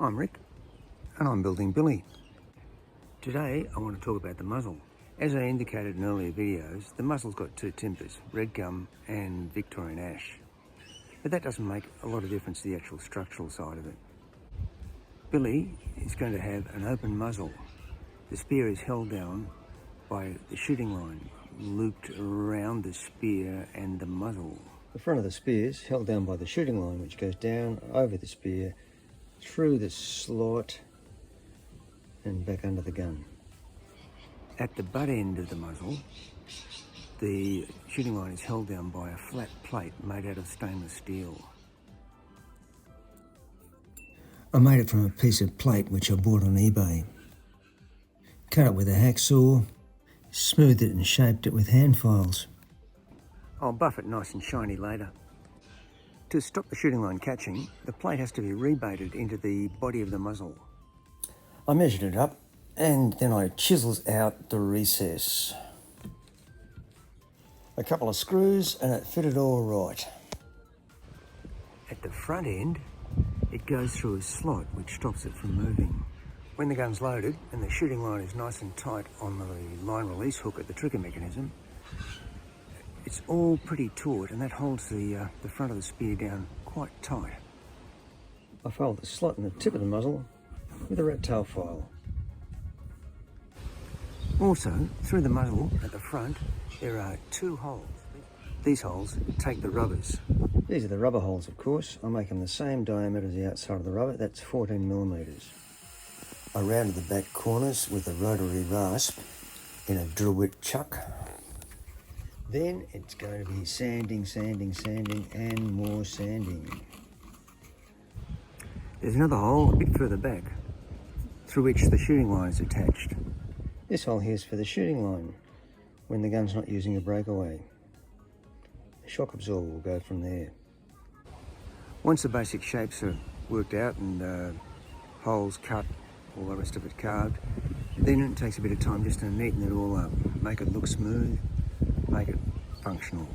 I'm Rick, and I'm building Billy. Today I want to talk about the muzzle. As I indicated in earlier videos, the muzzle's got two timbers, red gum and Victorian ash. But that doesn't make a lot of difference to the actual structural side of it. Billy is going to have an open muzzle. The spear is held down by the shooting line, looped around the spear and the muzzle. The front of the spear is held down by the shooting line, which goes down over the spear, through the slot and back under the gun. At the butt end of the muzzle, the shooting line is held down by a flat plate made out of stainless steel. I made it from a piece of plate which I bought on eBay. Cut it with a hacksaw, smoothed it and shaped it with hand files. I'll buff it nice and shiny later. To stop the shooting line catching, the plate has to be rebaited into the body of the muzzle. I measured it up and then I chiselled out the recess. A couple of screws and it fitted all right. At the front end, it goes through a slot which stops it from moving. When the gun's loaded and the shooting line is nice and tight on the line release hook at the trigger mechanism, it's all pretty taut and that holds the front of the spear down quite tight. I fold the slot in the tip of the muzzle with a rat tail file. Also, through the muzzle at the front, there are two holes. These holes take the rubbers. These are the rubber holes, of course. I make them the same diameter as the outside of the rubber. That's 14 millimeters. I rounded the back corners with a rotary rasp in a drill bit chuck. Then it's going to be sanding, and more sanding. There's another hole a bit further back through which the shooting line is attached. This hole here is for the shooting line when the gun's not using a breakaway. The shock absorber will go from there. Once the basic shapes are worked out and holes cut, all the rest of it carved, then it takes a bit of time just to neaten it all up, make it look smooth, make it functional.